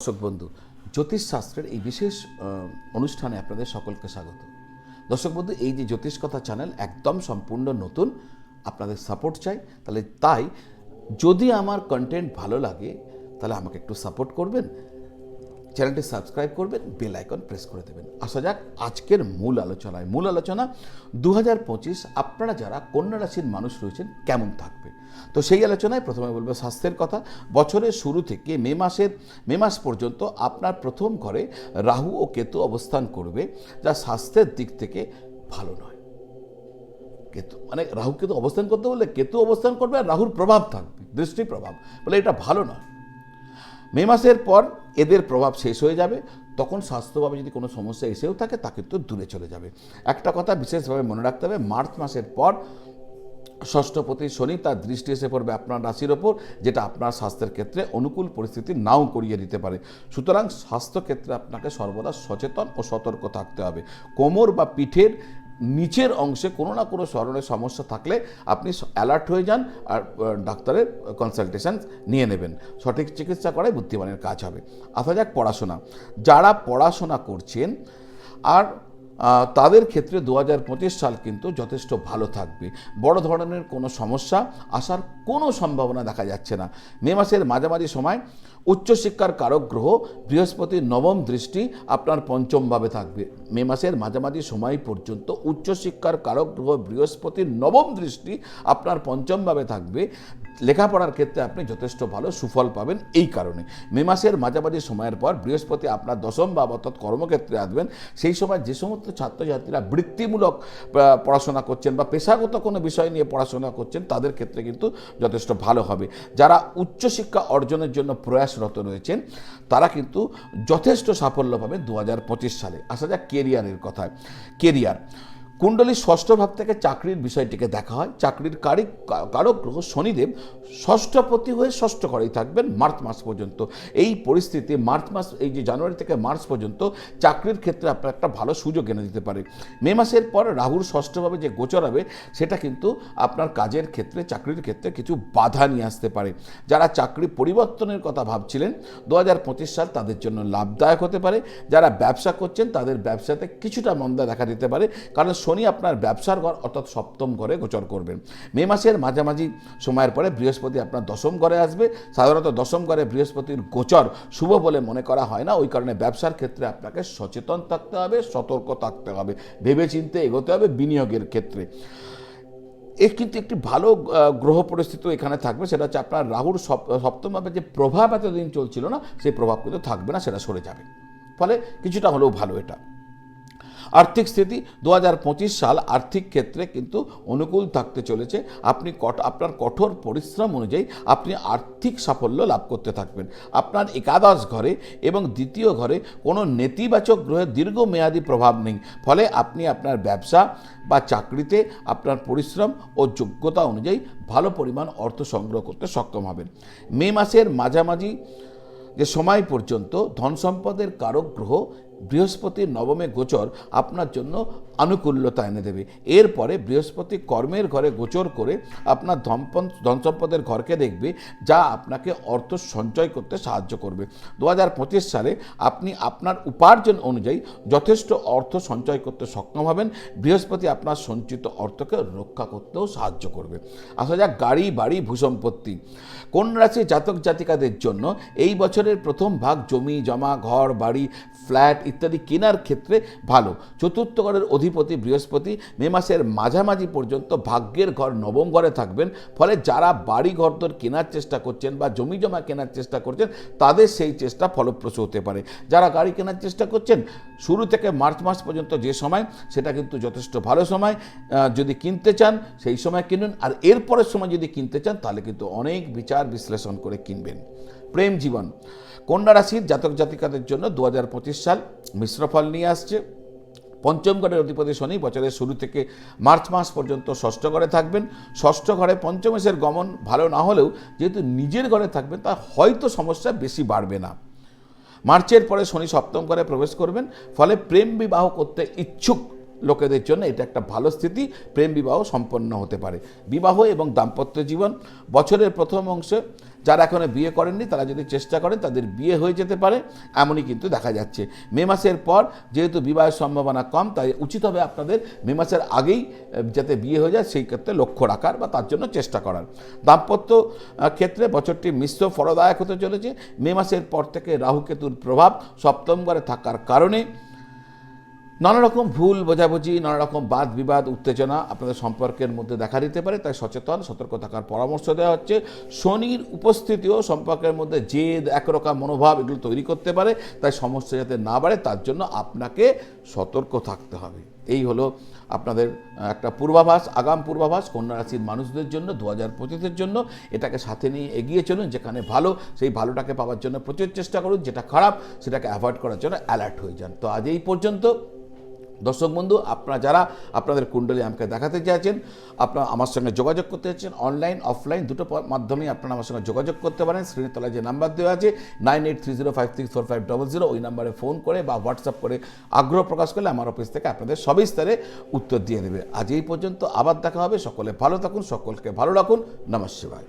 দর্শক বন্ধু, জ্যোতিষশাস্ত্রের এই বিশেষ অনুষ্ঠানে আপনাদের সকলকে স্বাগত। দর্শক বন্ধু, এই যে জ্যোতিষ কথা চ্যানেল একদম সম্পূর্ণ নতুন, আপনাদের সাপোর্ট চাই। তাই যদি আমার কন্টেন্ট ভালো লাগে তাহলে আমাকে একটু সাপোর্ট করবেন, চ্যানেলটি সাবস্ক্রাইব করবেন, বেল আইকন প্রেস করে দেবেন। আসা যাক আজকের মূল আলোচনা 2025 আপনারা যারা কন্যা রাশির মানুষ রয়েছেন কেমন থাকবে। তো সেই আলোচনায় প্রথমে বলবো স্বাস্থ্যের কথা। বছরের শুরু থেকে মে মাস পর্যন্ত আপনার প্রথম ঘরে রাহু ও কেতু অবস্থান করবে, যা স্বাস্থ্যের দিক থেকে ভালো নয়। কেতু মানে রাহু কেতু অবস্থান করতে বললে কেতু অবস্থান করবে আর রাহুর প্রভাব থাকবে, দৃষ্টি প্রভাব, বলে এটা ভালো নয়। মে মাসের পর এদের প্রভাব শেষ হয়ে যাবে, তখন স্বাস্থ্যভাবে যদি কোনো সমস্যা এসেও থাকে তা কিন্তু দূরে চলে যাবে। একটা কথা বিশেষভাবে মনে রাখতে হবে, মার্চ মাসের পর ষষ্ঠপতি শনি তার দৃষ্টি এসে পড়বে আপনার রাশির ওপর, যেটা আপনার স্বাস্থ্যের ক্ষেত্রে অনুকূল পরিস্থিতি নাও করিয়ে দিতে পারে। সুতরাং স্বাস্থ্যক্ষেত্রে আপনাকে সর্বদা সচেতন ও সতর্ক থাকতে হবে। কোমর বা পিঠের নিচের অংশে কোনো না কোনো ধরনের সমস্যা থাকলে আপনি অ্যালার্ট হয়ে যান আর ডাক্তারের কনসালটেশন নিয়ে নেবেন। সঠিক চিকিৎসা করাই বুদ্ধিমানের কাজ হবে। আসা যাক পড়াশোনা। যারা পড়াশোনা করছেন আর তাদের ক্ষেত্রে 2025 সাল কিন্তু যথেষ্ট ভালো থাকবে। বড় ধরনের কোনো সমস্যা আসার কোনো সম্ভাবনা দেখা যাচ্ছে না। মে মাসের মাঝামাঝি সময় উচ্চশিক্ষার কারক গ্রহ বৃহস্পতির নবম দৃষ্টি আপনার পঞ্চম ভাবে থাকবে। মে মাসের মাঝামাঝি সময় পর্যন্ত উচ্চশিক্ষার কারক গ্রহ বৃহস্পতির নবম দৃষ্টি আপনার পঞ্চম ভাবে থাকবে। লেখাপড়ার ক্ষেত্রে আপনি যথেষ্ট ভালো সুফল পাবেন। এই কারণে মে মাসের মাঝামাঝি সময়ের পর বৃহস্পতি আপনার দশম ভাব অর্থাৎ কর্মক্ষেত্রে আসবেন। সেই সময় যে সমস্ত ছাত্রছাত্রীরা বৃত্তিমূলক পড়াশোনা করছেন বা পেশাগত কোনো বিষয় নিয়ে পড়াশোনা করছেন তাদের ক্ষেত্রে কিন্তু যথেষ্ট ভালো হবে। যারা উচ্চশিক্ষা অর্জনের জন্য প্রয়াসরত রয়েছেন তারা কিন্তু যথেষ্ট সাফল্য পাবেন 2025 সালে। আসা যাক কেরিয়ারের কথায়। কেরিয়ার কুণ্ডলীর ষষ্ঠ ভাব থেকে চাকরির বিষয়টিকে দেখা হয়। চাকরির কারক গ্রহ শনিদেব ষষ্ঠপতি হয়ে ষষ্ঠ ঘরেই থাকবেন মার্চ মাস পর্যন্ত। এই পরিস্থিতি মার্চ মাস, এই যে জানুয়ারি থেকে মার্চ পর্যন্ত চাকরির ক্ষেত্রে আপনার একটা ভালো সুযোগ এনে দিতে পারে। মে মাসের পর রাহুর ষষ্ঠভাবে যে গোচর হবে সেটা কিন্তু আপনার কাজের ক্ষেত্রে, চাকরির ক্ষেত্রে কিছু বাধা নিয়ে আসতে পারে। যারা চাকরি পরিবর্তনের কথা ভাবছিলেন 2025 সাল তাদের জন্য লাভদায়ক হতে পারে। যারা ব্যবসা করছেন তাদের ব্যবসাতে কিছুটা মন্দা দেখা দিতে পারে, কারণ শনি আপনার ব্যবসার ঘর অর্থাৎ সপ্তম ঘরে গোচর করবেন। মে মাসের মাঝামাঝি সময়ের পরে বৃহস্পতি আপনার দশম ঘরে আসবে। সাধারণত দশম ঘরে বৃহস্পতির গোচর শুভ বলে মনে করা হয় না, ওই কারণে ব্যবসার ক্ষেত্রে আপনাকে সচেতন থাকতে হবে, সতর্ক থাকতে হবে, ভেবেচিন্তে এগোতে হবে বিনিয়োগের ক্ষেত্রে। কিন্তু একটি ভালো গ্রহ পরিস্থিতি এখানে থাকবে, সেটা হচ্ছে আপনার রাহুর সপ্তমভাবে যে প্রভাব এতদিন চলছিল না সেই প্রভাব কিন্তু থাকবে না, সেটা সরে যাবে। ফলে কিছুটা হলেও ভালো এটা। আর্থিক স্থিতি 2025 সাল আর্থিক ক্ষেত্রে কিন্তু অনুকূল থাকতে চলেছে। আপনার কঠোর পরিশ্রম অনুযায়ী আপনি আর্থিক সাফল্য লাভ করতে থাকবেন। আপনার একাদশ ঘরে এবং দ্বিতীয় ঘরে কোনো নেতিবাচক গ্রহের দীর্ঘমেয়াদী প্রভাব নেই, ফলে আপনি আপনার ব্যবসা বা চাকরিতে আপনার পরিশ্রম ও যোগ্যতা অনুযায়ী ভালো পরিমাণ অর্থ সংগ্রহ করতে সক্ষম হবেন। মে মাসের মাঝামাঝি যে সময় পর্যন্ত ধন সম্পদের কারক গ্রহ বৃহস্পতির নবমে গোচর আপনার জন্য আনুকূল্যতা এনে দেবে। এরপরে বৃহস্পতি কর্মের ঘরে গোচর করে আপনার ধন সম্পদের ঘরকে দেখবে, যা আপনাকে অর্থ সঞ্চয় করতে সাহায্য করবে। 2025 সালে আপনি আপনার উপার্জন অনুযায়ী যথেষ্ট অর্থ সঞ্চয় করতে সক্ষম হবেন। বৃহস্পতি আপনার সঞ্চিত অর্থকে রক্ষা করতেও সাহায্য করবে। আসা যাক গাড়ি, বাড়ি, ভূসম্পত্তি। কন্যা রাশির জাতক জাতিকাদের জন্য এই বছরের প্রথম ভাগ জমি জমা, ঘর বাড়ি, ফ্ল্যাট ইত্যাদি কেনার ক্ষেত্রে ভালো। চতুর্থ ঘরের অধিপতি বৃহস্পতি মে মাসের মাঝামাঝি পর্যন্ত ভাগ্যের ঘর নবম ঘরে থাকবেন। ফলে যারা বাড়ি ঘরদোর কেনার চেষ্টা করছেন বা জমি জমা কেনার চেষ্টা করছেন তাদের সেই চেষ্টা ফলপ্রসূ হতে পারে। যারা গাড়ি কেনার চেষ্টা করছেন শুরু থেকে মার্চ মাস পর্যন্ত যে সময়, সেটা কিন্তু যথেষ্ট ভালো সময়। যদি কিনতে চান সেই সময় কিনুন, আর এরপরের সময় যদি কিনতে চান তাহলে কিন্তু অনেক বিচার বিশ্লেষণ করে কিনবেন। প্রেম জীবন। কন্যা রাশির জাতক জাতিকাদের জন্য 2025 সাল মিশ্র ফল নিয়ে আসছে। পঞ্চম ঘরের অধিপতি শনি বছরের শুরু থেকে মার্চ মাস পর্যন্ত ষষ্ঠ ঘরে থাকবেন। ষষ্ঠ ঘরে পঞ্চমেশের গমন ভালো না হলেও যেহেতু নিজের ঘরে থাকবেন তা হয়তো সমস্যা বেশি বাড়বে না। মার্চের পরে শনি সপ্তম ঘরে প্রবেশ করবেন, ফলে প্রেম বিবাহ করতে ইচ্ছুক লোকেদের জন্য এটা একটা ভালো স্থিতি, প্রেম বিবাহ সম্পন্ন হতে পারে। বিবাহ এবং দাম্পত্য জীবন বছরের প্রথম অংশে যারা এখনো বিয়ে করেননি তারা যদি চেষ্টা করেন তাদের বিয়ে হয়ে যেতে পারে, এমনই কিন্তু দেখা যাচ্ছে। মে মাসের পর যেহেতু বিবাহের সম্ভাবনা কম, তাই উচিত হবে আপনাদের মে মাসের আগেই যাতে বিয়ে হয়ে যায় সেই ক্ষেত্রে লক্ষ্য রাখার বা তার জন্য চেষ্টা করার। দাম্পত্য ক্ষেত্রে বছরটি মিশ্র ফলদায়ক হতে চলেছে। মে মাসের পর থেকে রাহুকেতুর প্রভাব সপ্তম ঘরে থাকার কারণে নানা রকম ভুল বোঝাবুঝি, নানা রকম বাদ বিবাদ, উত্তেজনা আপনাদের সম্পর্কের মধ্যে দেখা দিতে পারে, তাই সতর্ক থাকার পরামর্শ দেওয়া হচ্ছে। শনির উপস্থিতিও সম্পর্কের মধ্যে জেদ, একরকম মনোভাব এগুলো তৈরি করতে পারে, তাই সমস্যা যাতে না বাড়ে তার জন্য আপনাকে সতর্ক থাকতে হবে। এই হলো আপনাদের একটা পূর্বাভাস, আগাম পূর্বাভাস কন্যা রাশির মানুষদের জন্য 2025-এর জন্য। এটাকে সাথে নিয়ে এগিয়ে চলুন, যেখানে ভালো সেই ভালোটাকে পাওয়ার জন্য প্রচুর চেষ্টা করুন, যেটা খারাপ সেটাকে অ্যাভয়েড করার জন্য অ্যালার্ট হয়ে যান। তো আজ এই পর্যন্ত। দর্শক বন্ধু, আপনারা যারা আপনাদের কুণ্ডলী আমাকে দেখাতে চাইছেন, আপনারা আমার সঙ্গে যোগাযোগ করতে চাইছেন, অনলাইন অফলাইন দুটো মাধ্যমেই আপনারা আমার সঙ্গে যোগাযোগ করতে পারেন। স্ক্রিনের তলায় যে নাম্বার দেওয়া আছে 9830564500, ওই নাম্বারে ফোন করে বা হোয়াটসঅ্যাপ করে আগ্রহ প্রকাশ করলে আমার অফিস থেকে আপনাদের সবিস্তারে উত্তর দিয়ে দেবে। আজ এই পর্যন্ত, আবার দেখা হবে। সকলে ভালো থাকুন, সকলকে ভালো রাখুন। নমঃ শিবায়।